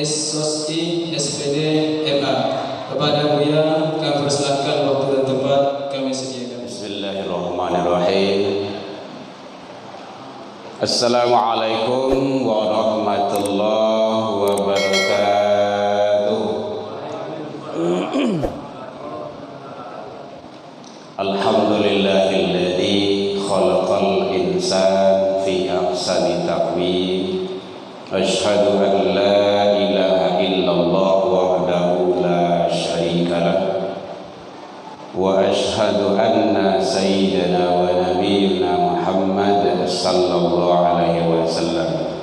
SOSI SPD MA. Kepada Buya kami persilakan waktu dan tempat kami sediakan. Bismillahirrahmanirrahim. Assalamualaikum warahmatullahi wabarakatuh. Alhamdulillahilladzi khalaqal insana fi ahsani taqwim. Asyhadu an la ilaha illallah wahdahu la syarika lah. Wa asyhadu anna sayyidana wa nabiyyana Muhammad sallallahu alaihi wasallam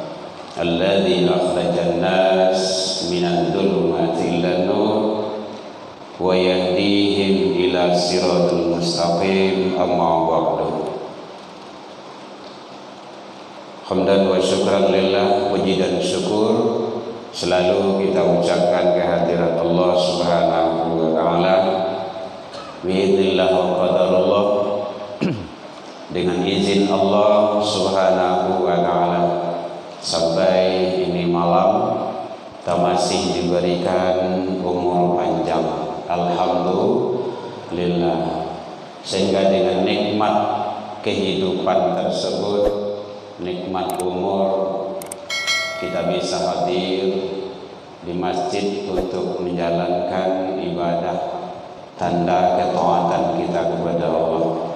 alladzi akhrajan nas minadh dhulumati ilan nur wa yahdihim ila siratal mustaqim, amma ba'du. Hamdan wa syukran lillah, puji dan syukur selalu kita ucapkan kehadirat Allah Subhanahu wa taala. Biidznillah wa qadarullah, dengan izin Allah Subhanahu wa taala, sampai ini malam kita masih diberikan umur panjang, alhamdulillah, sehingga dengan nikmat kehidupan tersebut, nikmat umur, kita bisa hadir di masjid untuk menjalankan ibadah, tanda ketaatan kita kepada Allah.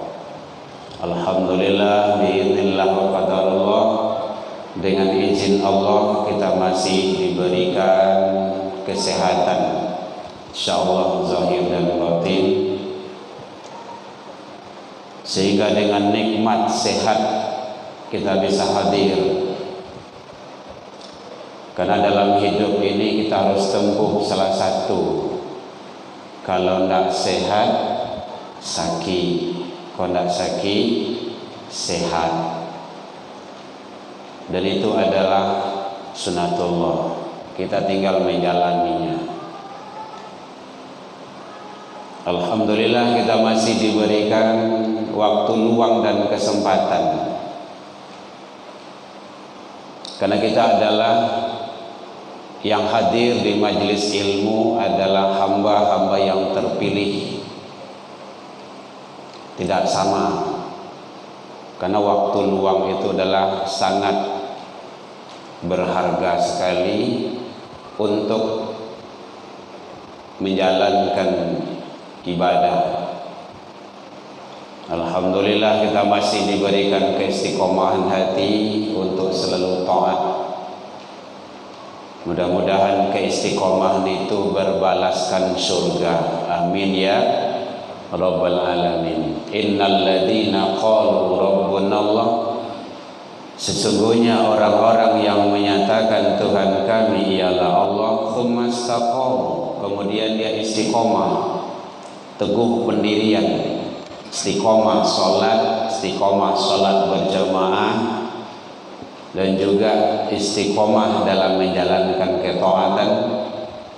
Alhamdulillah, biidznillah wa qadarullah, dengan izin Allah kita masih diberikan kesehatan, insyaallah zahir dan batin, sehingga dengan nikmat sehat kita bisa hadir. Karena dalam hidup ini kita harus tempuh salah satu. Kalau tidak sehat, sakit. Kalau tidak sakit, sehat. Dan itu adalah sunatullah. Kita tinggal menjalaninya. Alhamdulillah, kita masih diberikan waktu luang dan kesempatan. Karena kita adalah yang hadir di majelis ilmu adalah hamba-hamba yang terpilih. Tidak sama. Karena waktu luang itu adalah sangat berharga sekali untuk menjalankan ibadah. Alhamdulillah, kita masih diberikan keistiqomahan hati untuk selalu taat. Mudah-mudahan keistiqomahan itu berbalaskan surga. Amin ya rabbal alamin. Innal ladzina qalu rabbunallah, sesungguhnya orang-orang yang menyatakan Tuhan kami ialah Allah, tsumma istaqamu, kemudian dia istiqomah, teguh pendirian, istiqomah salat berjamaah, dan juga istiqomah dalam menjalankan ketaatan.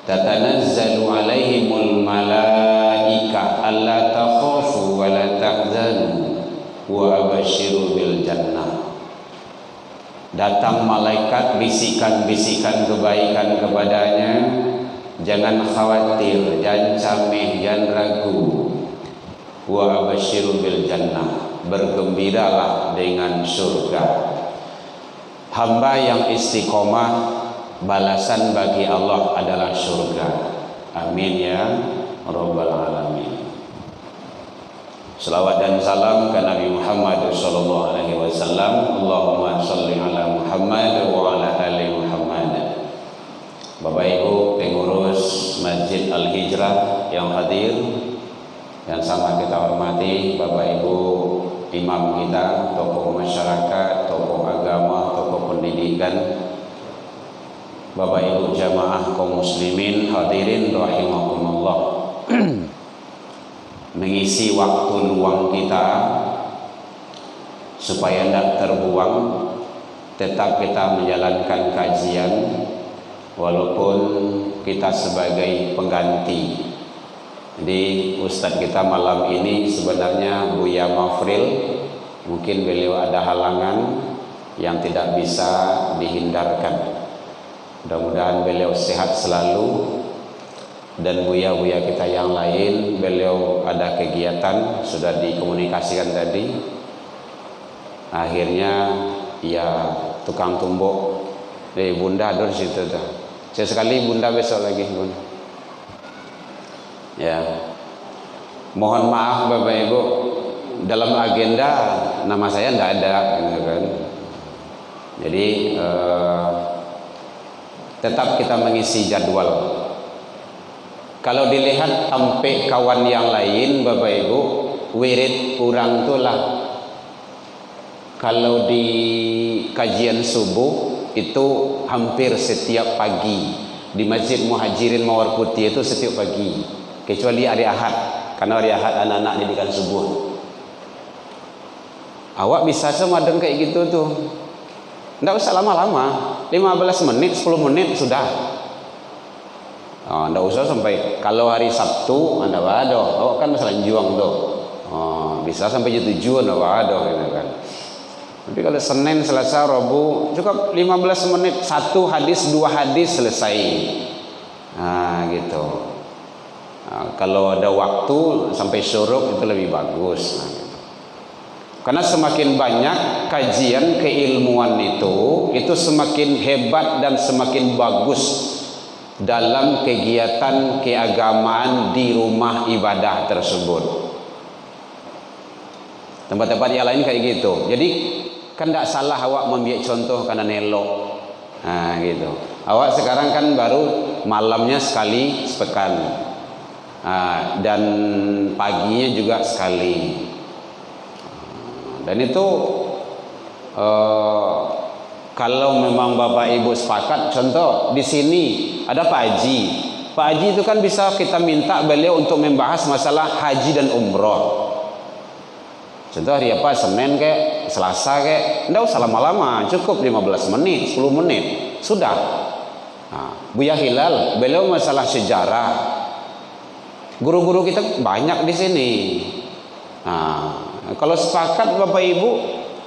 Tatanazzalu alaihimul malaika alla takhafu wa la tahzanu wa abashiru bil jannah. Datang malaikat bisikan-bisikan kebaikan kepadanya, jangan khawatir, jangan cameh, jangan ragu. Wa abashiru bil jannah, bergembiralah dengan surga. Hamba yang istiqomah, balasan bagi Allah adalah surga. Amin ya rabbal alamin. Salawat dan salam ke Nabi Muhammad sallallahu alaihi wasallam. Allahumma shalli ala Muhammad wa ala ali Muhammad. Bapak Ibu pengurus Masjid Al-Hijrah yang hadir, yang sama kita hormati Bapak Ibu imam kita, tokoh masyarakat, tokoh agama, tokoh pendidikan, Bapak Ibu jamaah kaum muslimin hadirin rahimakumullah. Mengisi waktu luang kita supaya tidak terbuang, tetap kita menjalankan kajian walaupun kita sebagai pengganti. Jadi Ustadz kita malam ini sebenarnya Buya Mafril, mungkin beliau ada halangan yang tidak bisa dihindarkan. Mudah-mudahan beliau sehat selalu, dan buya-buya kita yang lain, beliau ada kegiatan sudah dikomunikasikan tadi. Akhirnya ya tukang tumbuk bunda ada di situ tuh. Sekali bunda besok lagi bunda. Ya, mohon maaf Bapak Ibu, dalam agenda nama saya tidak ada, gitu kan. Jadi tetap kita mengisi jadwal. Kalau dilihat sampai kawan yang lain Bapak Ibu, wirid kurang itulah. Kalau di kajian subuh itu hampir setiap pagi di Masjid Muhajirin Mawar Putih itu setiap pagi, kecuali hari Ahad, karena hari Ahad anak-anak didikan subuh. Awak bisa semadeng kayak gitu tuh, nggak usah lama-lama, 15 menit 10 menit sudah. Nggak usah sampai, kalau hari Sabtu anda ada, awak kan selanjuang tuh, bisa sampai jam 7 anda ada, gitu kan. Tapi kalau Senin, Selasa, Rabu cukup 15 menit, 1 hadis 2 hadis selesai. Gitu. Kalau ada waktu sampai syuruk itu lebih bagus. Gitu. Karena semakin banyak kajian keilmuan itu semakin hebat dan semakin bagus dalam kegiatan keagamaan di rumah ibadah tersebut. Tempat-tempat yang lain kayak gitu. Jadi kan tidak salah awak membiak contoh karena nelok. Gitu. Awak sekarang kan baru malamnya sekali sepekan, dan paginya juga sekali. Dan itu kalau memang Bapak Ibu sepakat, contoh di sini ada Pak Haji. Pak Haji itu kan bisa kita minta beliau untuk membahas masalah haji dan umroh. Contoh hari apa, Senin kayak, Selasa kayak, enggak usah lama-lama, cukup 15 menit, 10 menit, sudah. Buya Hilal, beliau masalah sejarah. Guru-guru kita banyak di sini. Kalau sepakat Bapak Ibu,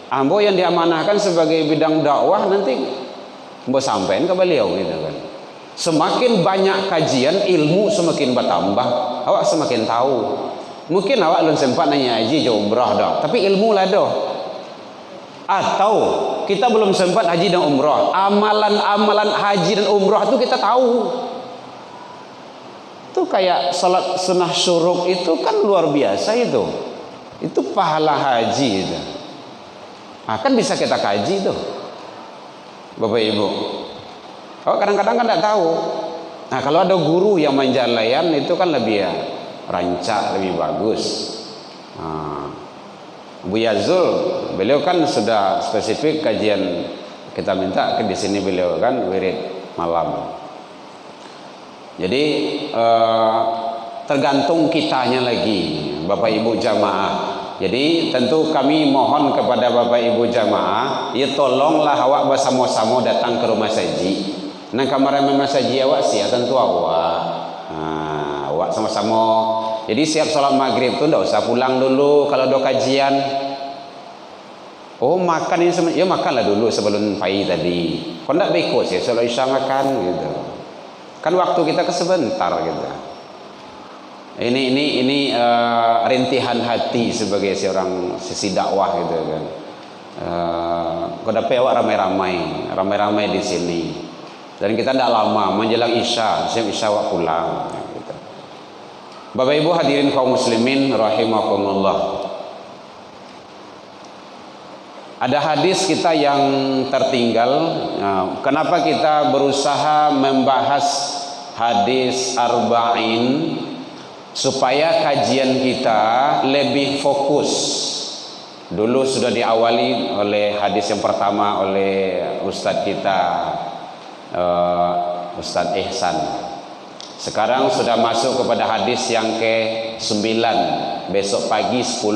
ambo yang diamanahkan sebagai bidang dakwah nanti ambo sampaikan ke beliau, gitu kan. Semakin banyak kajian, ilmu semakin bertambah, awak semakin tahu. Mungkin awak belum sempat nanya haji jauh umrah dah, tapi ilmu lah dah. Atau kita belum sempat haji dan umrah, amalan-amalan haji dan umrah itu kita tahu. Itu kayak salat sunnah syuruk itu kan luar biasa itu. Itu pahala haji itu. Kan bisa kita kaji itu, Bapak Ibu. Awak kadang-kadang kan tidak tahu. Kalau ada guru yang menjalayan itu kan lebih rancak, lebih bagus. Buya Zul, beliau kan sudah spesifik kajian, kita minta di sini beliau kan wirid malam. Jadi tergantung kitanya lagi, Bapak Ibu jamaah. Jadi tentu kami mohon kepada Bapak Ibu jamaah, ya tolonglah awak bersama-sama datang ke rumah saji. Nah kamar rumah saji awak sih tentu awak. Awak sama-sama. Jadi siap sholat maghrib tu tidak usah pulang dulu kalau ada kajian. Makan ini ya makanlah dulu sebelum pagi tadi. Kau tidak berikut sih sholat isya makan gitu. Kan waktu kita kesebentar gitu. Ini rintihan hati sebagai seorang sisi dakwah gitu kan. Kau dapat awak ramai-ramai di sini. Dan kita tidak lama menjelang isya, siap isya awak pulang. Gitu. Bapak Ibu hadirin kaum muslimin rahimakumullah. Ada hadis kita yang tertinggal. Kenapa kita berusaha membahas hadis arba'in supaya kajian kita lebih fokus. Dulu sudah diawali oleh hadis yang pertama oleh Ustadz kita Ustadz Ihsan. Sekarang sudah masuk kepada hadis yang ke-9, besok pagi 10.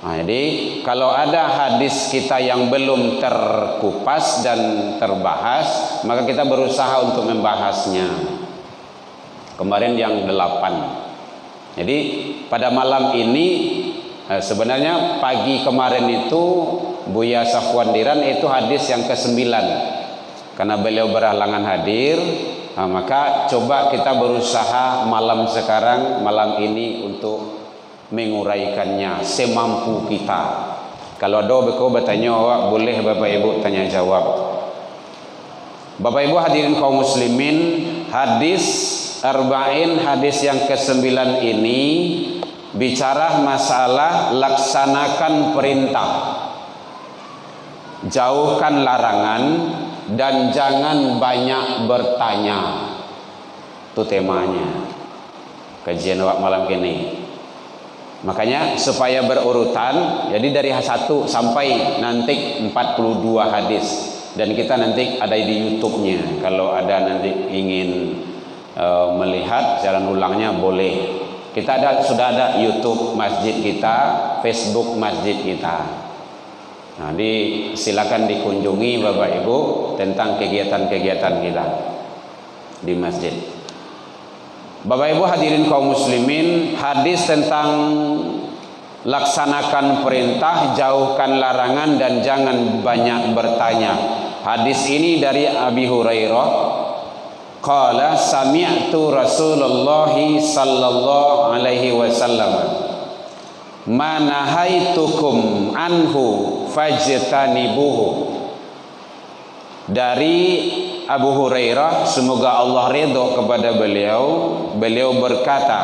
Jadi kalau ada hadis kita yang belum terkupas dan terbahas, maka kita berusaha untuk membahasnya. Kemarin yang 8. Jadi pada malam ini sebenarnya pagi kemarin itu Buya Safwan Diran itu hadis yang ke-9. karena beliau berhalangan hadir, maka coba kita berusaha malam ini untuk menguraikannya semampu kita. Kalau ada beko bertanya awak, boleh Bapak Ibu tanya jawab. Bapak Ibu hadirin kaum muslimin, hadis arba'in, hadis yang ke-9 ini bicara masalah laksanakan perintah, jauhkan larangan, dan jangan banyak bertanya. Itu temanya kajian awak malam ini. Makanya supaya berurutan, jadi dari 1 sampai nanti 42 hadis, dan kita nanti ada di YouTube-nya. Kalau ada nanti ingin melihat jalan ulangnya boleh. Kita sudah ada YouTube masjid kita, Facebook masjid kita. Nah, silakan dikunjungi Bapak Ibu tentang kegiatan-kegiatan kita di masjid. Bapak Ibu hadirin kaum muslimin, hadis tentang laksanakan perintah, jauhkan larangan, dan jangan banyak bertanya. Hadis ini dari Abi Hurairah, qala sami'tu Rasulullah sallallahu alaihi wasallam, ma nahaitukum anhu fajtanibuhu. Dari Abu Hurairah, semoga Allah ridho kepada beliau berkata,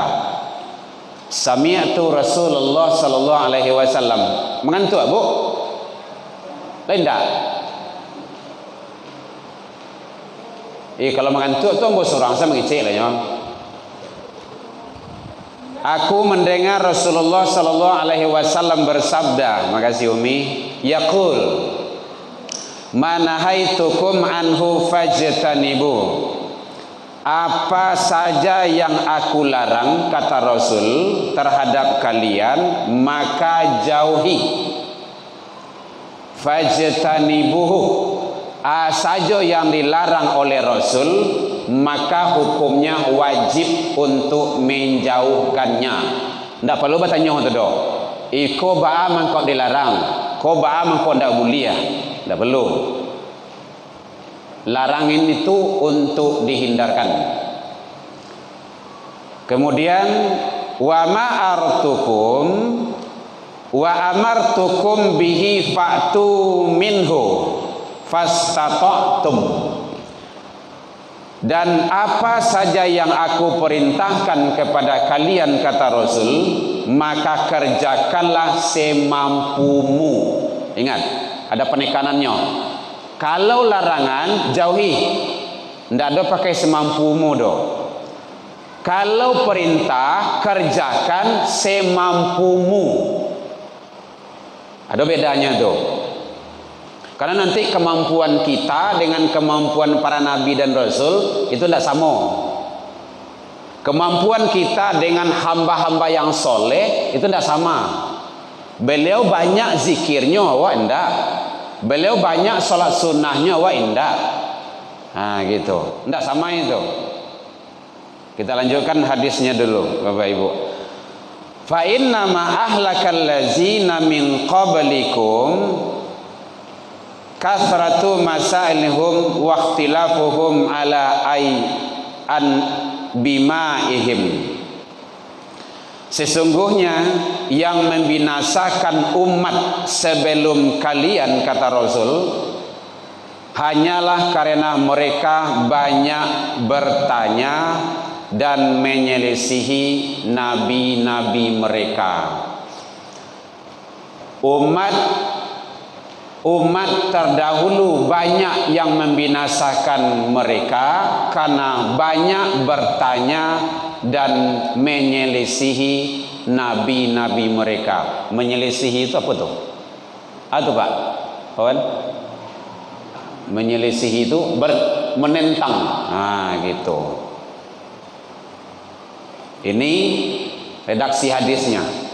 sami'tu Rasulullah sallallahu alaihi wasallam. Mengantuk Bu? Lain tak? Kalau mengantuk tu ambo surang saya mengicik lah ya. Aku mendengar Rasulullah sallallahu alaihi wasallam bersabda, makasih Umi, yaqul, manahaitukum anhu fajtanibu. Apa saja yang aku larang, kata Rasul, terhadap kalian, maka jauhi. Fajtanibuhu. Saja yang dilarang oleh Rasul, maka hukumnya wajib untuk menjauhkannya. Tidak perlu bertanya itu doh. Iko ba'a mangkok dilarang, ko ba'a mangkok tidak mulia. Tidak perlu. Larangan itu untuk dihindarkan. Kemudian wa ma'artukum wa amartukum bihi fa'tu minhu fastata'tum. Dan apa saja yang aku perintahkan kepada kalian, kata Rasul, maka kerjakanlah semampumu. Ingat, ada penekanannya. Kalau larangan, jauhi. Tidak ada pakai semampumu doh. Kalau perintah, kerjakan semampumu. Ada bedanya doh. Karena nanti kemampuan kita dengan kemampuan para nabi dan rasul itu tidak sama. Kemampuan kita dengan hamba-hamba yang soleh itu tidak sama. Beliau banyak zikirnya, wah enggak. Beliau banyak sholat sunnahnya, wah enggak. Nah gitu, enggak sama itu. Kita lanjutkan hadisnya dulu, Bapak Ibu. Fa inna ma ahlakal ladzina min qablikum kasratu masailihum wa ikhtilafuhum ala an bimaihim. Sesungguhnya yang membinasakan umat sebelum kalian, kata Rasul, hanyalah karena mereka banyak bertanya dan menyelisihi nabi-nabi mereka. Umat terdahulu banyak yang membinasakan mereka karena banyak bertanya dan menyelisihi nabi-nabi mereka. Menyelisihi itu apa tuh? Apa Pak? Kawan? Menyelisihi itu menentang. Nah, gitu. Ini redaksi hadisnya.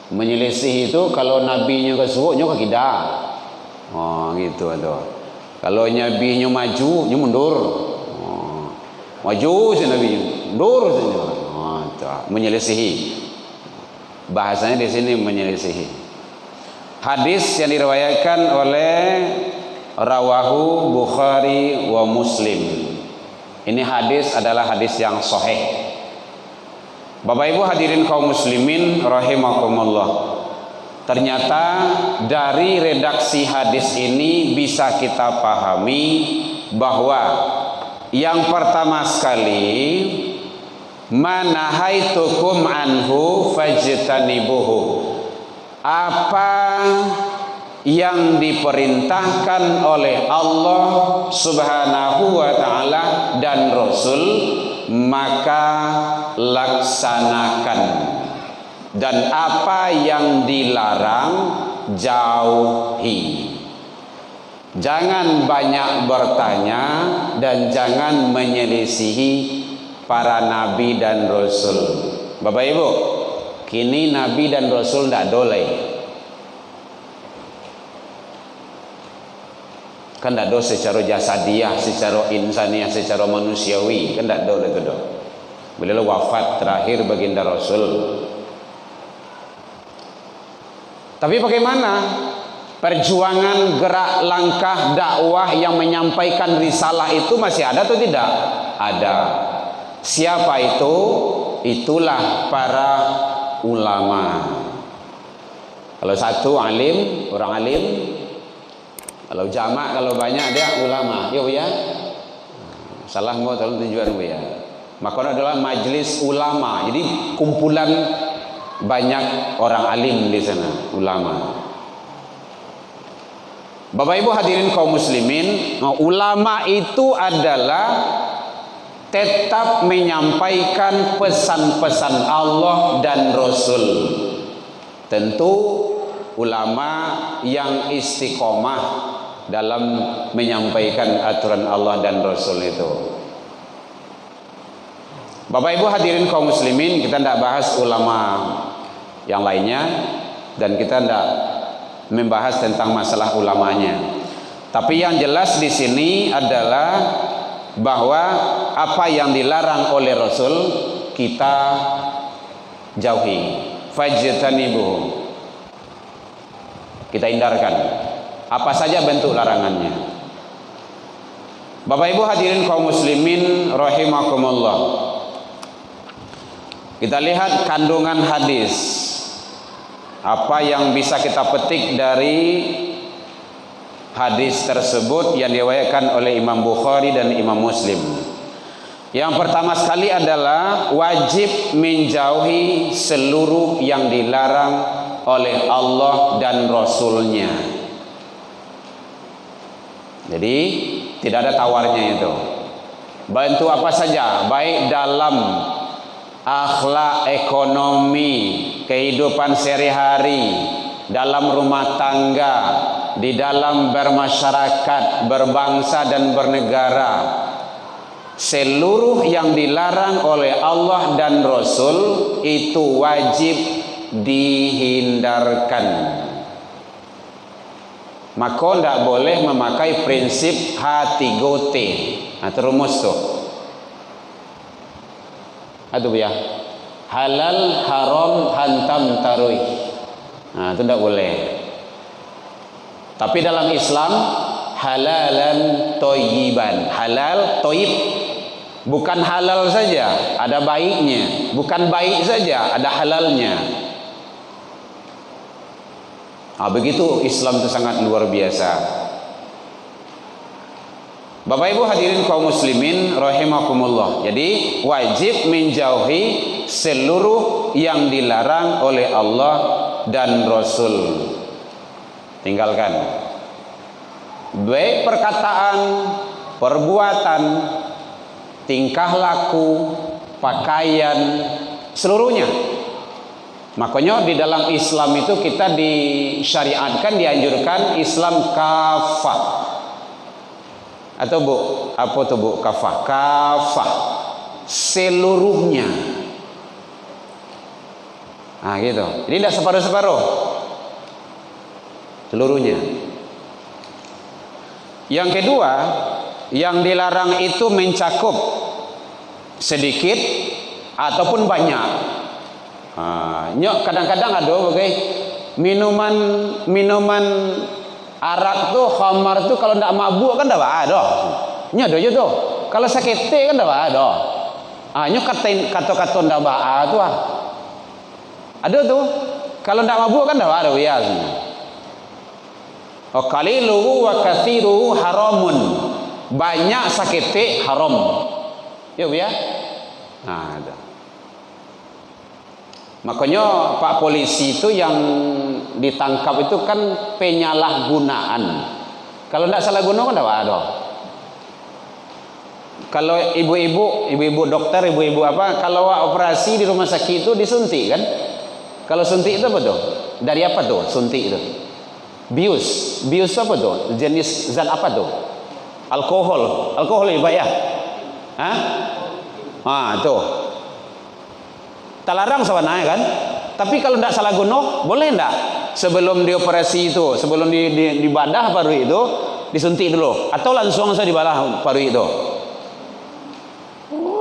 Menyelisih itu kalau nabinya kesuwuknya ke kita. Oh gitu tuh. Kalau nabinya maju, nya mundur. Oh, maju si nabi, mundur si. Oh, menyelisihi. Bahasanya di sini menyelisihi. Hadis yang diriwayatkan oleh rawahu Bukhari wa Muslim. Ini hadis adalah hadis yang sahih. Bapak Ibu hadirin kaum muslimin rahimakumullah. Ternyata dari redaksi hadis ini bisa kita pahami bahwa yang pertama sekali, manahaitukum anhu fajtanibuhu. Apa yang diperintahkan oleh Allah Subhanahu wa taala dan Rasul, maka laksanakan, dan apa yang dilarang jauhi. Jangan banyak bertanya dan jangan menyelisihi para nabi dan rasul. Bapak Ibu, kini nabi dan rasul tidak doleh. Kan tidak do secara jasadiah, secara insaniah, secara manusiawi, kan tidak do itu do. Beliau wafat terakhir baginda Rasul. Tapi bagaimana perjuangan gerak langkah dakwah yang menyampaikan risalah itu masih ada atau tidak? Ada. Siapa itu? Itulah para ulama. Kalau satu alim, orang alim. Kalau jamak, kalau banyak dia ulama. Yuk ya. Salah mau tolong tujuan bu ya. Maka adalah majelis ulama. Jadi kumpulan banyak orang alim di sana, ulama. Bapak Ibu hadirin kaum muslimin, ulama itu adalah tetap menyampaikan pesan-pesan Allah dan Rasul. Tentu ulama yang istiqomah dalam menyampaikan aturan Allah dan Rasul itu. Bapak Ibu hadirin kaum muslimin, kita tidak bahas ulama yang lainnya dan kita tidak membahas tentang masalah ulamanya. Tapi yang jelas di sini adalah bahwa apa yang dilarang oleh Rasul kita jauhi. Fajtanibuhu. Kita hindarkan. Apa saja bentuk larangannya. Bapak Ibu hadirin kaum muslimin rahimakumullah. Kita lihat kandungan hadis. Apa yang bisa kita petik dari hadis tersebut yang diriwayatkan oleh Imam Bukhari dan Imam Muslim. Yang pertama sekali adalah wajib menjauhi seluruh yang dilarang oleh Allah dan Rasulnya. Jadi tidak ada tawarnya itu. Bantu apa saja, baik dalam akhlak, ekonomi, kehidupan sehari-hari, dalam rumah tangga, di dalam bermasyarakat, berbangsa dan bernegara. Seluruh yang dilarang oleh Allah dan Rasul itu wajib dihindarkan. Maka tidak boleh memakai prinsip H3T. Nah, terumus tuh. Aduh ya, halal haram hantam tarui. Nah, itu tidak boleh. Tapi dalam Islam halalan toyiban. Halal toyib, bukan halal saja, ada baiknya. Bukan baik saja, ada halalnya. Nah, begitu Islam itu sangat luar biasa. Bapak Ibu hadirin kaum muslimin rahimakumullah. Jadi wajib menjauhi seluruh yang dilarang oleh Allah dan Rasul. Tinggalkan. Baik perkataan, perbuatan, tingkah laku, pakaian, seluruhnya. Makanya di dalam Islam itu kita disyariatkan, dianjurkan Islam kafah. Atau bu, apa tuh bu? Kafah, kafah, seluruhnya. Nah gitu. Ini tidak separuh-separuh, seluruhnya. Yang kedua, yang dilarang itu mencakup sedikit ataupun banyak. Nyok kadang-kadang ada bagai minuman Arak tuh, khamar tuh kalau ndak mabuk kan dah ada. Nya do tuh. Kalau sakete kan dah ada. Nyo kata-kata ndak ba tuh. Ada tuh. Kalau ndak mabuk kan dah ada biasa. Qaliluhu wa katsiruhu haramun. Banyak sakete haram. Ya Bu ya. Nah, ada. Makanya Pak polisi itu yang ditangkap itu kan penyalahgunaan. Kalau tidak salah guna kan tidak ada. Kalau ibu-ibu dokter, ibu-ibu apa, kalau operasi di rumah sakit itu disuntik kan? Kalau suntik itu apa tuh? Dari apa tuh suntik itu? Bius apa tuh? Jenis zat apa tuh? Alkohol ya Pak ya? Tuh. Terlarang sebenarnya kan, tapi kalau tidak salah guna boleh tidak sebelum dioperasi itu, sebelum dibadah paru itu disuntik dulu atau langsung saya dibalah paru itu?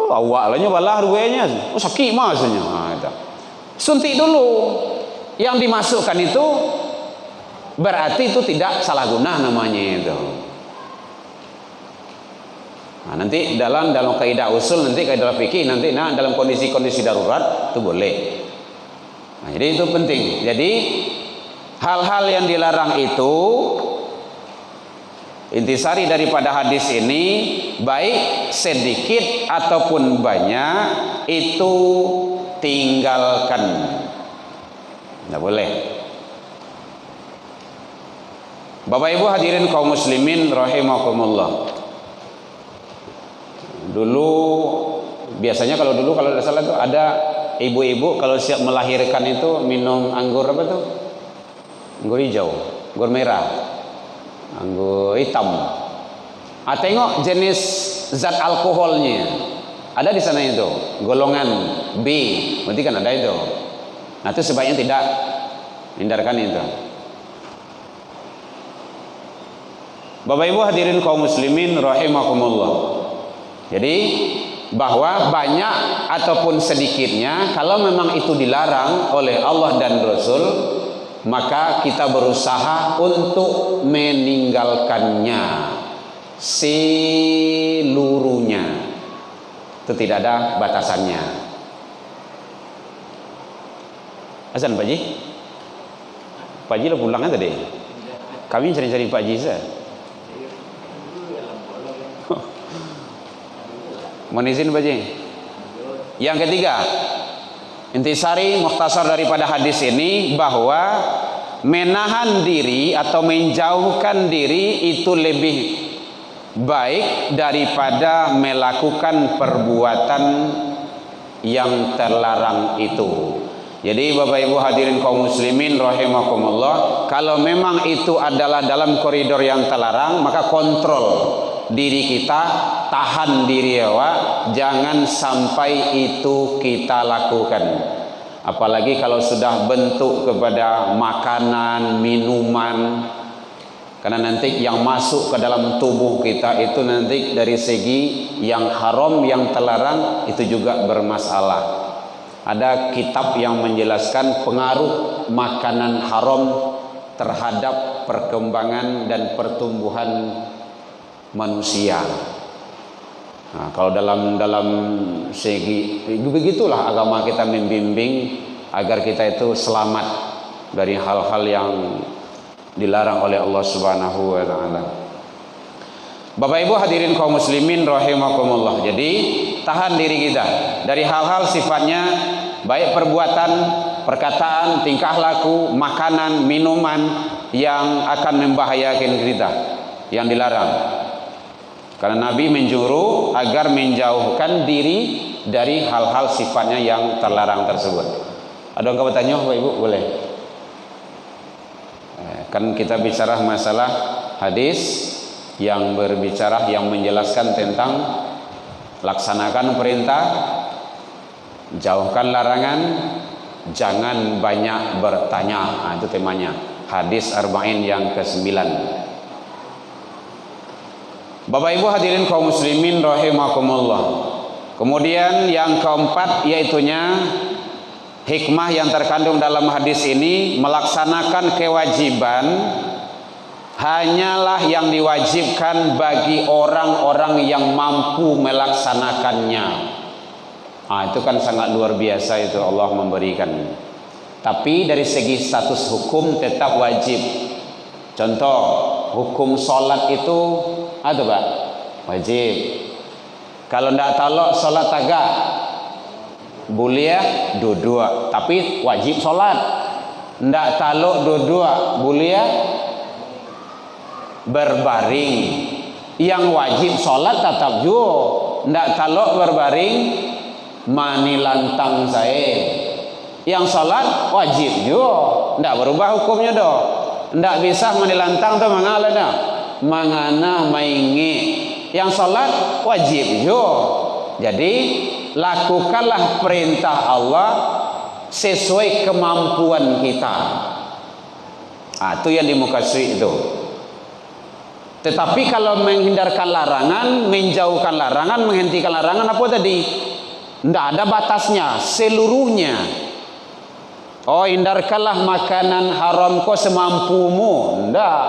Awalnya balah ruwenya, sakit maksudnya. Suntik dulu, yang dimasukkan itu berarti itu tidak salah guna namanya itu. Nah, nanti dalam kaidah usul, nanti kaidah fikih, nanti dalam kondisi darurat itu boleh. Nah, jadi itu penting. Jadi hal-hal yang dilarang itu, intisari daripada hadis ini, baik sedikit ataupun banyak itu tinggalkan. Tidak boleh. Bapak Ibu hadirin kaum muslimin rahimakumullah. Dulu biasanya kalau tidak salah tuh ada ibu-ibu kalau siap melahirkan itu minum anggur apa tuh? Anggur hijau, anggur merah, anggur hitam. Tengok jenis zat alkoholnya. Ada di sana itu, golongan B, berarti kan ada itu. Nah, itu sebaiknya tidak hindarkan itu. Bapak Ibu hadirin kaum muslimin rahimakumullah. Jadi bahwa banyak ataupun sedikitnya kalau memang itu dilarang oleh Allah dan Rasul, maka kita berusaha untuk meninggalkannya seluruhnya. Itu tidak ada batasannya. Azan Pak Ji? Pak Ji lo pulang kan tadi? Kami cari-cari Pak Ji saya. Mohon izin Pak Ji. Yang ketiga, intisari mukhtasar daripada hadis ini bahwa menahan diri atau menjauhkan diri itu lebih baik daripada melakukan perbuatan yang terlarang itu. Jadi Bapak Ibu hadirin kaum muslimin rahimakumullah, kalau memang itu adalah dalam koridor yang terlarang, maka kontrol diri kita, tahan diri jangan sampai itu kita lakukan. Apalagi kalau sudah bentuk kepada makanan, minuman, karena nanti yang masuk ke dalam tubuh kita itu nanti dari segi yang haram, yang terlarang itu juga bermasalah. Ada kitab yang menjelaskan pengaruh makanan haram terhadap perkembangan dan pertumbuhan manusia. Nah, kalau dalam segi begitulah agama kita membimbing agar kita itu selamat dari hal-hal yang dilarang oleh Allah Subhanahu wa taala. Bapak Ibu hadirin kaum muslimin rahimakumullah. Jadi tahan diri kita dari hal-hal sifatnya baik perbuatan, perkataan, tingkah laku, makanan, minuman yang akan membahayakan kita, yang dilarang. Karena Nabi menjuru agar menjauhkan diri dari hal-hal sifatnya yang terlarang tersebut. Ada yang bertanya Bapak Ibu? Boleh. Kan kita bicara masalah hadis yang berbicara, yang menjelaskan tentang laksanakan perintah, jauhkan larangan, jangan banyak bertanya. Nah, itu temanya hadis arba'in yang ke-9. Bapak Ibu hadirin kaum muslimin rahimakumullah. Kemudian yang keempat yaitunya hikmah yang terkandung dalam hadis ini, melaksanakan kewajiban hanyalah yang diwajibkan bagi orang-orang yang mampu melaksanakannya. Itu kan sangat luar biasa itu Allah memberikan. Tapi dari segi status hukum tetap wajib. Contoh, hukum sholat itu ada Pak? Wajib. Kalau tidak talok sholat tagak, boleh dua-dua, tapi wajib sholat. Tidak talok dua-dua, boleh berbaring. Yang wajib sholat tetap juga. Tidak talok berbaring, mani lantang saya. Yang sholat wajib juga, tidak berubah hukumnya doh. Tidak bisa mani lantang tu mangala dah, mangana maingi. Yang sholat wajib juga. Jadi lakukanlah perintah Allah sesuai kemampuan kita. Itu yang di muka surat itu. Tetapi kalau menghindarkan larangan, menjauhkan larangan, menghentikan larangan, apa tadi? Tidak ada batasnya, seluruhnya. Hindarkanlah makanan haram kau semampumu. Tidak.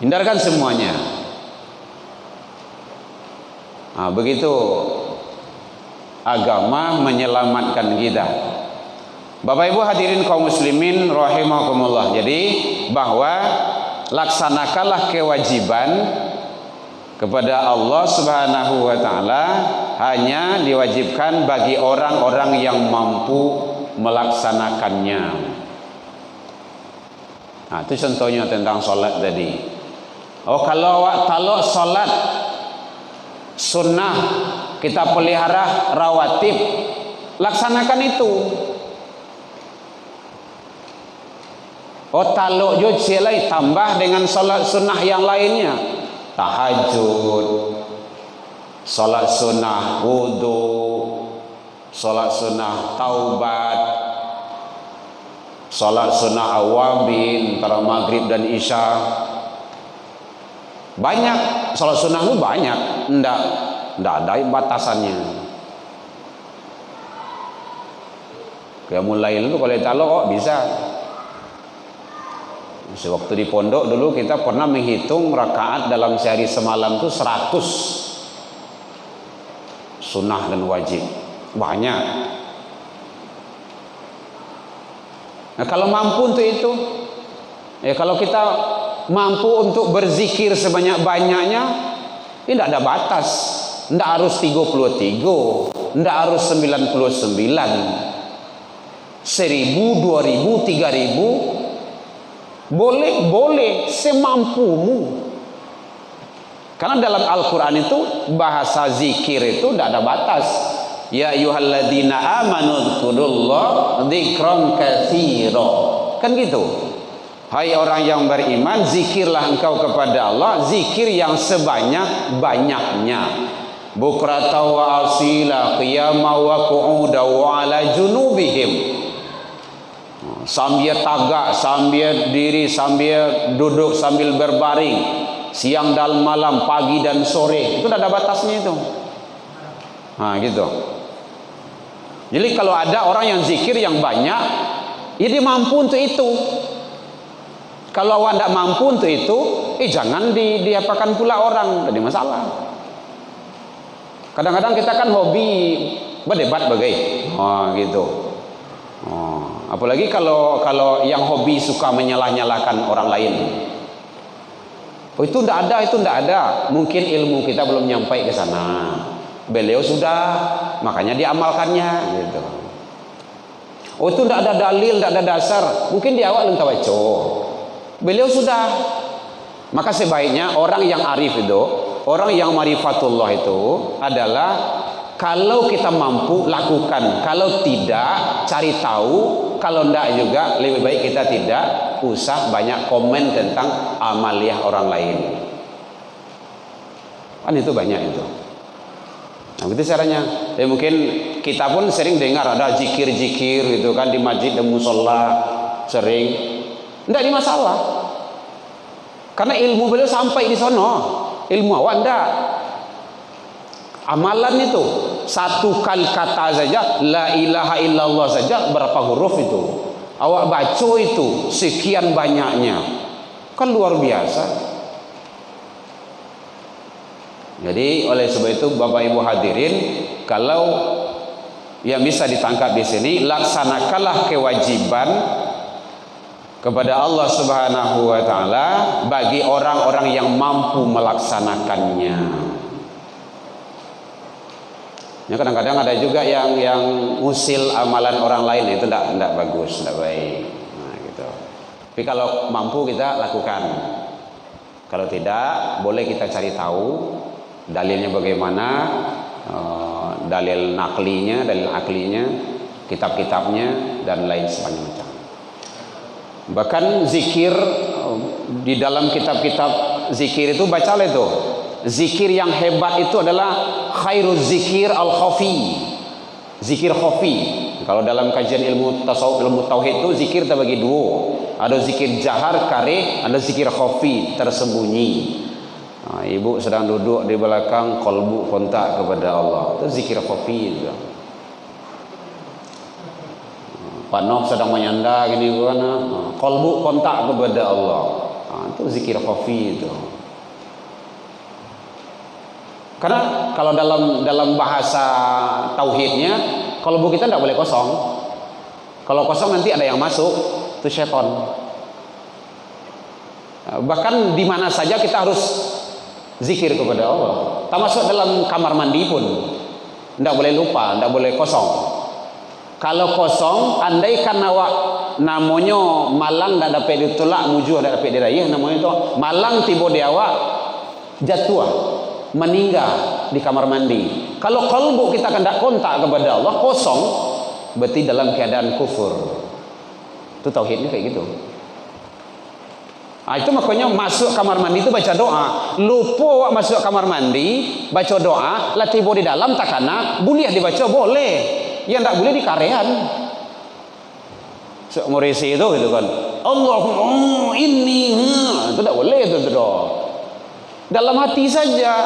Hindarkan semuanya. Begitu agama menyelamatkan kita. Bapak Ibu hadirin kaum muslimin rahimakumullah. Jadi bahwa laksanakanlah kewajiban kepada Allah Subhanahu wa taala hanya diwajibkan bagi orang-orang yang mampu melaksanakannya. Itu contohnya tentang sholat tadi. Kalau sholat sunnah kita pelihara rawatib, laksanakan itu. Taluk juga tambah dengan sholat sunnah yang lainnya, tahajud, sholat sunnah wudu, sholat sunnah taubat, sholat sunnah awabin antara maghrib dan isya. Banyak sholat sunnah itu banyak, enggak ada batasannya. Kayak mulai itu kalau taluk bisa. Sewaktu di pondok dulu kita pernah menghitung rakaat dalam sehari semalam itu 100 sunnah dan wajib. Banyak. Nah, kalau mampu untuk itu, kalau kita mampu untuk berzikir sebanyak-banyaknya, ini tidak ada batas. Tidak harus 33, tidak harus 99, 1000, 2000, 3000. Boleh semampumu. Karena dalam Al-Quran itu bahasa zikir itu tidak ada batas. Ya ayyuhalladzina amanu dzkurullah dzikran katsira. Kan gitu. Hai orang yang beriman, zikirlah engkau kepada Allah, zikir yang sebanyak-banyaknya. Bukrata wa asila, qiyama wa qu'uda wa ala junubihim. Sambil tagak, sambil diri, sambil duduk, sambil berbaring, siang dan malam, pagi dan sore, itu tidak ada batasnya itu. Gitu. Jadi kalau ada orang yang zikir yang banyak, dia mampu untuk itu. Kalau awak tidak mampu untuk itu, jangan diapakan pula orang, tidak ada masalah. Kadang-kadang kita kan hobi berdebat gitu. Apalagi kalau yang hobi suka menyalah-nyalahkan orang lain. Itu tidak ada. Mungkin ilmu kita belum nyampai ke sana. Beliau sudah, makanya diamalkannya gitu. Itu tidak ada dalil, tidak ada dasar. Mungkin di awal engkau baca. Beliau sudah. Maka sebaiknya orang yang arif itu, orang yang marifatullah itu adalah kalau kita mampu lakukan, kalau tidak cari tahu, kalau tidak juga lebih baik kita tidak usah banyak komen tentang amaliyah orang lain. Kan itu banyak itu. Nah, begitu caranya. Mungkin kita pun sering dengar ada zikir-zikir gitu kan di masjid dan musola sering. Tidak ada masalah. Karena ilmu beliau sampai di sono. Ilmu awak tidak. Amalan itu satu kali kata saja, la ilaha illallah saja berapa huruf itu? Awak baca itu sekian banyaknya. Kan luar biasa. Jadi oleh sebab itu Bapak Ibu hadirin, kalau yang bisa ditangkap di sini, laksanakanlah kewajiban kepada Allah Subhanahu wa taala bagi orang-orang yang mampu melaksanakannya. Ya, kadang-kadang ada juga yang usil amalan orang lain, itu tidak bagus, tidak baik. Nah, gitu. Tapi kalau mampu kita lakukan. Kalau tidak, boleh kita cari tahu dalilnya bagaimana, dalil naklinya, dalil aklinya, kitab-kitabnya dan lain sebagainya. Bahkan zikir di dalam kitab-kitab zikir itu bacalah itu. Zikir yang hebat itu adalah khairuz zikir al-khafi. Zikir khafi. Kalau dalam kajian ilmu tasawuf, ilmu tauhid itu zikir terbagi dua. Ada zikir jahar kare, ada zikir khafi tersembunyi. Nah, ibu sedang duduk di belakang, kolbu kontak kepada Allah. Itu zikir khafi juga. Pak Noh sedang menyanda gini kan, kolbu kontak kepada Allah. Nah, itu zikir khafi itu. Karena kalau dalam bahasa tauhidnya, kolbu kita tidak boleh kosong. Kalau kosong nanti ada yang masuk, itu syaitan. Bahkan di mana saja kita harus zikir kepada Allah. Termasuk dalam kamar mandi pun tidak boleh lupa, tidak boleh kosong. Kalau kosong, andai kan awak namanya malang tidak dapat ditolak, mujuh tidak dapat diraih, namanya itu malang tiba di awak jatuh, meninggal di kamar mandi. Kalau kalbu kita tidak kontak kepada Allah, kosong, berarti dalam keadaan kufur. Itu tauhidnya kayak gitu. Nah, itu makanya masuk kamar mandi itu baca doa. Lupa awak masuk kamar mandi, baca doa, lah tiba di dalam takana, boleh dibaca boleh. Yang tak boleh di karean. Seumur isi itu gitu kan. Allahumma inni, itu tak boleh itu doa. Dalam hati saja.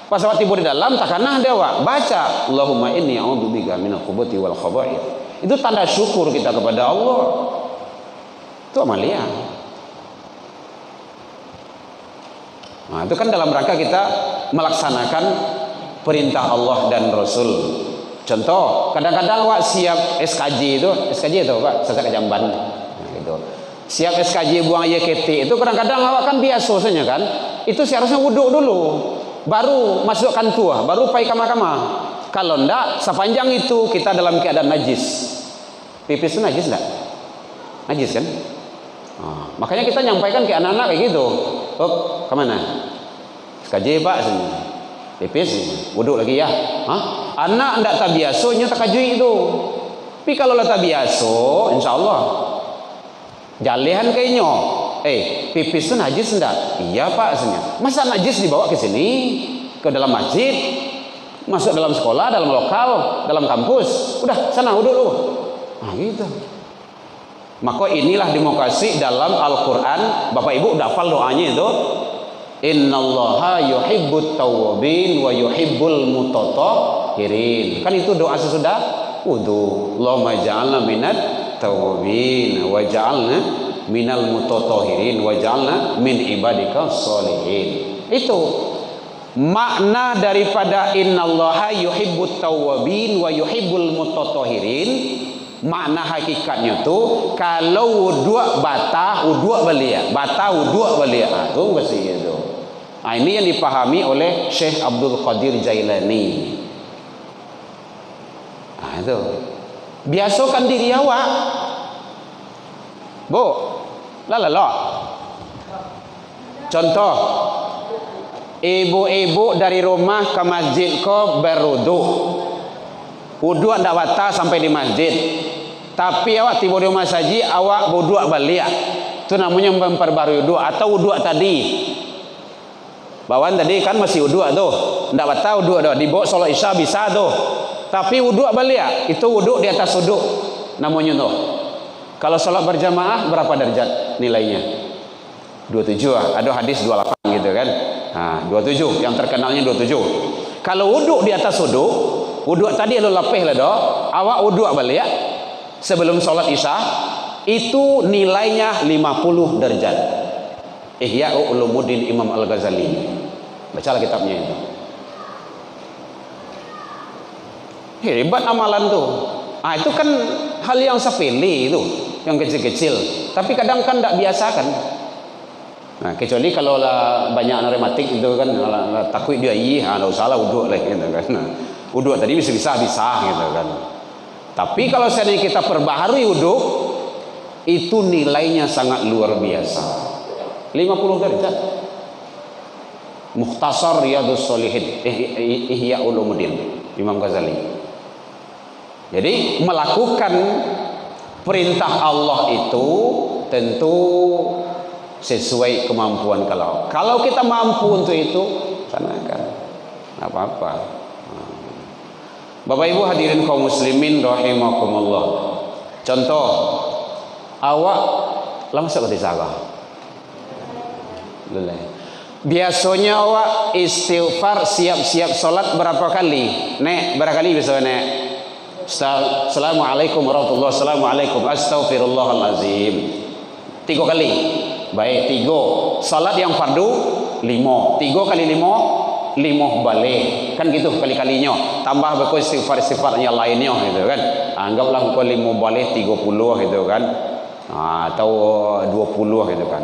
Pas awak tiba di dalam takana dia awak baca Allahumma inni a'udzubika minal khubuthi wal khaba'ith. Itu tanda syukur kita kepada Allah. Itu amalia. Nah, itu kan dalam rangka kita melaksanakan perintah Allah dan Rasul. Contoh, kadang-kadang awak siap SKJ itu Pak, Sasaka Jamban. Nah, gitu. Siap SKJ buang YKT itu kadang-kadang awak kan biasa saja kan. Itu seharusnya wuduk dulu, baru masukkan tuah, baru pai kama-kama. Kalau enggak, sepanjang itu kita dalam keadaan najis. Pipis itu najis enggak? Najis kan? Nah, makanya kita nyampaikan ke anak-anak kayak gitu. Oh, kemana? SKJ Pak sini. Pipis, wuduk lagi ya. Hah? Anak ndak tak biasanya tak kajui itu. Tapi kalau lah tak biasa, insya Allah jalehan kayaknya. Pipis itu najis ndak? Iya Pak, sebenarnya. Masa najis dibawa ke sini, ke dalam masjid, masuk dalam sekolah, dalam lokal, dalam kampus. Udah sana wuduk dulu. Nah gitu. Maka inilah demokrasi dalam Al-Quran. Bapak Ibu udah hafal doanya itu. Innallaha yuhibbut tawwabin wa yuhibbul mutatahhirin. Kan itu doa sesudah wudu. Allahumma ja'alna minat tawwabin wa ja'alna minal mutatahhirin wa ja'alna min ibadika sholihin. Itu makna daripada innallaha yuhibbut tawwabin wa yuhibbul mutatahhirin. Makna hakikatnya tuh kalau wudu bata wudu balia, bata wudu balia. Itu mesti itu. Nah, ini yang dipahami oleh Syekh Abdul Qadir Jailani. Nah, itu. Biasakan diri awak. Bu, lalala. Contoh, ibu-ibu dari rumah ke masjid kau berwudu. Wudu ndak bata sampai di masjid. Tapi awak tiba di rumah saji, awak wudu balik. Itu namanya memperbarui wudu atau wudu tadi. Bawaan tadi kan masih wudu tuh. Ndak bata wudu dah. Dibawa salat Isya bisa tuh. Tapi wudu balik, itu wudu di atas wudu namanya tuh. Kalau salat berjamaah berapa derajat nilainya? 27. Ada hadis 28 gitu kan. Nah, 27 yang terkenalnya 27. Kalau wudu di atas wudu, wudu tadi lu lapih lah doh. Awak wudu balik sebelum salat Isya itu nilainya 50 derajat. Ihya Ulumuddin Imam Al-Ghazali. Bacalah kitabnya itu. Hebat amalan tuh. Itu kan hal yang sepele itu, yang kecil-kecil. Tapi kadang kan tidak biasa kan. Nah, kecuali kalau lah banyak rematik itu kan takut dia enggak usah lah wudhu lah gitu kan. Nah, wudhu tadi bisa gitu kan. Tapi kalau seandainya kita perbaharui wudhu, itu nilainya sangat luar biasa. 50 derajat. Mukhtasar Riyadhus Shalihin, Ihya Ulumuddin Imam Ghazali. Jadi melakukan perintah Allah itu tentu sesuai kemampuan kalau kita mampu untuk itu, sanakan, nggak apa-apa. Bapak Ibu hadirin kaum muslimin rahimakumullah. Contoh, awak langsung ke Saga. Biasanya awak istighfar siap-siap sholat berapa kali? Nek, berapa kali biasanya nek? Assalamualaikum warahmatullahi wabarakatuh. Assalamualaikum astaghfirullahalazim. 3 kali. Baik, 3. Salat yang fardu 5. 3 kali 5 balik. Kan gitu kali-kalinya. Tambah berko istighfar yang lainnya gitu kan. Anggaplah kau 5 balik 30 gitu kan. Atau 20 gitu kan.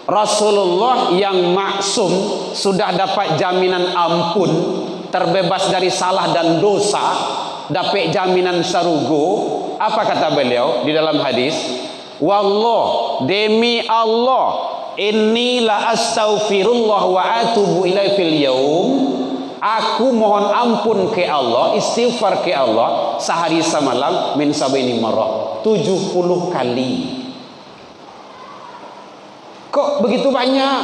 Rasulullah yang maksum sudah dapat jaminan ampun, terbebas dari salah dan dosa, dapat jaminan sarugo. Apa kata beliau di dalam hadis? Wallah, demi Allah, inni la astaghfirullah wa atubu ilaihi fil yaum. Aku mohon ampun ke Allah, istighfar ke Allah sehari semalam min sabini marrah, 70 kali. Kok begitu banyak?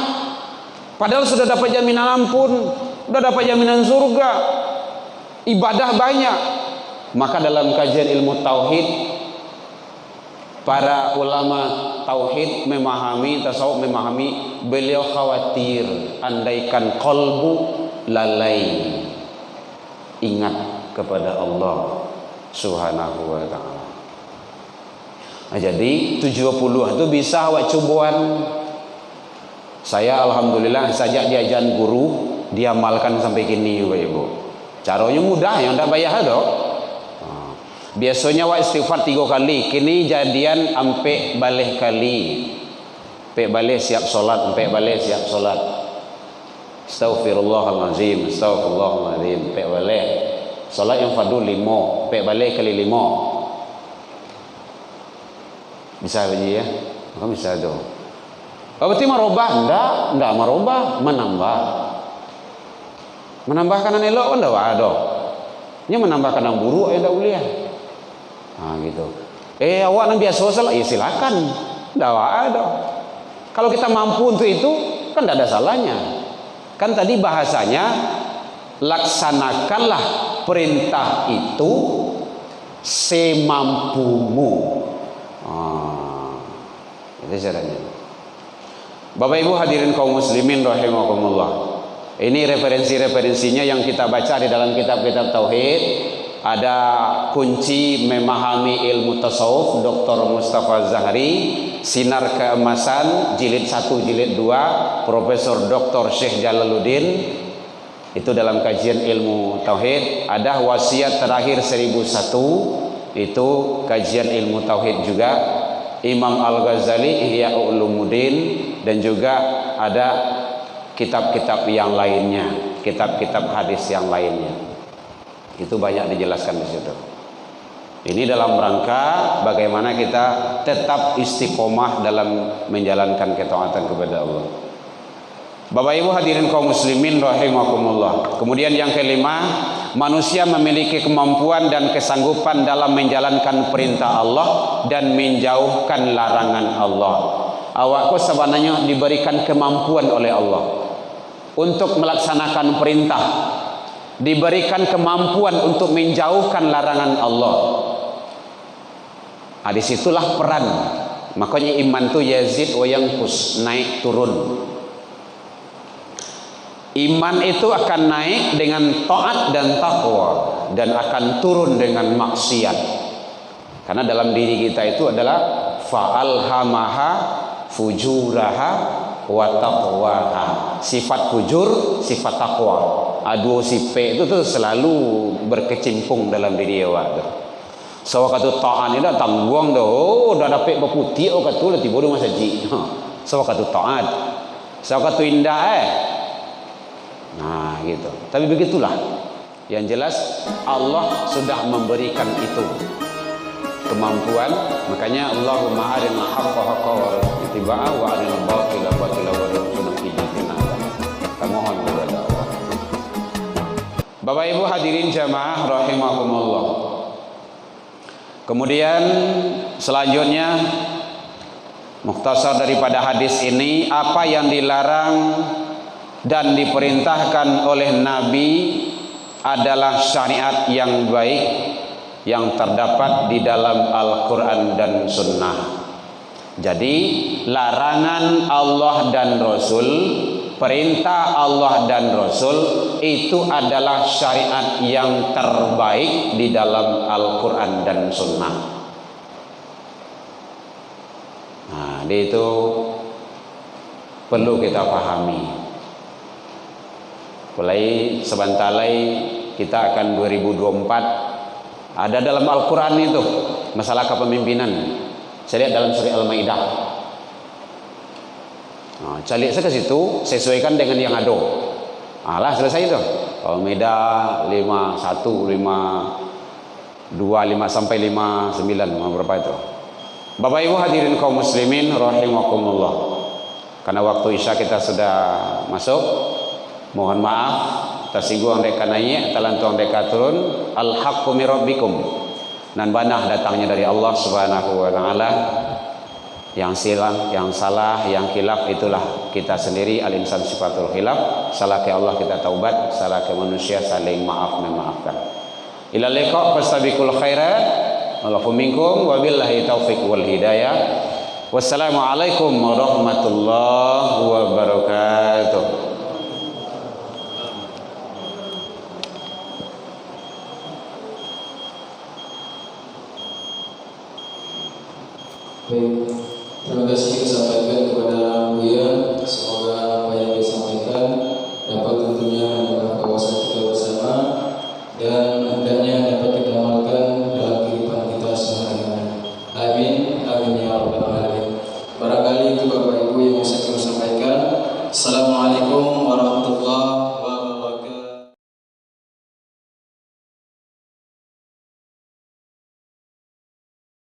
Padahal sudah dapat jaminan ampun, sudah dapat jaminan surga, ibadah banyak. Maka dalam kajian ilmu tauhid, para ulama tauhid memahami, tasawuf memahami, beliau khawatir andaikan qalbu lalai ingat kepada Allah Subhanahu wa ta'ala. Jadi 70 itu bisa awak cubuan. Saya alhamdulillah sejak diajaran guru diamalkan sampai kini Bapak Ibu. Caranya mudah, yang tidak bayar dok. Biasanya awak istighfar 3 kali, kini jadian sampai balik kali. Sampai balik siap solat, sampai balik siap solat. Astaghfirullahalazim, astaghfirullahalazim, sampai balik. Solat yang fardu 5, sampai balik kali 5. Bisa begini ya? Maka bisa tuh. Berarti merubah? Enggak merubah, menambah. Menambah kanan elok kan enggak ada. Ini menambah kanan buruk ya enggak boleh. Gitu. Awak nang biasa salah, ya silakan. Enggak ada. Kalau kita mampu untuk itu, kan enggak ada salahnya. Kan tadi bahasanya laksanakanlah perintah itu semampumu. Itu caranya. Bapak Ibu hadirin kaum muslimin rahimakumullah. Ini referensi-referensinya yang kita baca di dalam kitab-kitab tauhid. Ada kunci memahami ilmu tasawuf Dr. Mustafa Zahri, Sinar Keemasan jilid 1 jilid 2 Profesor Dr. Syekh Jalaluddin. Itu dalam kajian ilmu tauhid. Ada wasiat terakhir 1001, itu kajian ilmu tauhid juga, Imam Al-Ghazali Ihya Ulumuddin. Dan juga ada kitab-kitab yang lainnya, kitab-kitab hadis yang lainnya. Itu banyak dijelaskan di situ. Ini dalam rangka bagaimana kita tetap istiqomah dalam menjalankan ketaatan kepada Allah. Bapak Ibu hadirin kaum muslimin rahimakumullah. Kemudian yang kelima, manusia memiliki kemampuan dan kesanggupan dalam menjalankan perintah Allah dan menjauhkan larangan Allah. Awakku sebenarnya diberikan kemampuan oleh Allah untuk melaksanakan perintah, diberikan kemampuan untuk menjauhkan larangan Allah. Disitulah peran. Makanya iman itu yazid wa yanqus, naik turun. Iman itu akan naik dengan taat dan takwa, dan akan turun dengan maksiat. Karena dalam diri kita itu adalah fa'alhamaha fujuraha wa taqwaha. Sifat fujur, sifat takwa. Dua sifat itu tuh selalu berkecimpung dalam diri awak tu. So kata taat ni dah tangguang dah. Oh, dah dapat berputih oh kata lah tiba dah masjid. So kata taat. So kata indah Nah, gitu. Tapi begitulah. Yang jelas Allah sudah memberikan itu kemampuan. Makanya Allahumma arina haqqa haqqa warzuqna wa arina batila batila warzuqna ijtinaba. Kita mohon kepada Allah. Bapak Ibu hadirin jamaah rahimakumullah. Kemudian selanjutnya mukhtasar daripada hadis ini, apa yang dilarang dan diperintahkan oleh Nabi adalah syariat yang baik yang terdapat di dalam Al-Quran dan Sunnah. Jadi larangan Allah dan Rasul, perintah Allah dan Rasul itu adalah syariat yang terbaik di dalam Al-Quran dan Sunnah. Nah, itu perlu kita pahami. Mulai sebentar lagi kita akan 2024, ada dalam Al-Quran itu masalah kepemimpinan. Saya lihat dalam surah Al-Maidah. Calik saya ke situ sesuaikan dengan yang ada. Lah selesai itu. Al-Maidah 51, 52, 5 sampai 59, berapa itu? Bapak Ibu hadirin kaum muslimin rahimakumullah. Karena waktu Isya kita sudah masuk. Mohon maaf tersinggung mereka naik, talantuang mereka turun. Al-haqqu min rabbikum. Dan banah datangnya dari Allah Subhanahu wa taala. Yang silang, yang salah, yang khilaf itulah kita sendiri. Al-insan sifatul khilaf. Salah ke Allah kita taubat, salah ke manusia saling maaf memaafkan. Ila liqa fastabiqul khairat. Allahu minkum wa billahi taufiq wal hidayah. Wassalamualaikum warahmatullahi wabarakatuh. Baik, terima kasih disampaikan kepada Buya. Semoga apa yang disampaikan dapat tentunya menambah kewawasan kita bersama dan hendaknya dapat kita amalkan dalam kehidupan kita sehari-hari. Amin, amin ya rabbal alamin. Barangkali itu Bapak Ibu yang bisa kami sampaikan. Assalamualaikum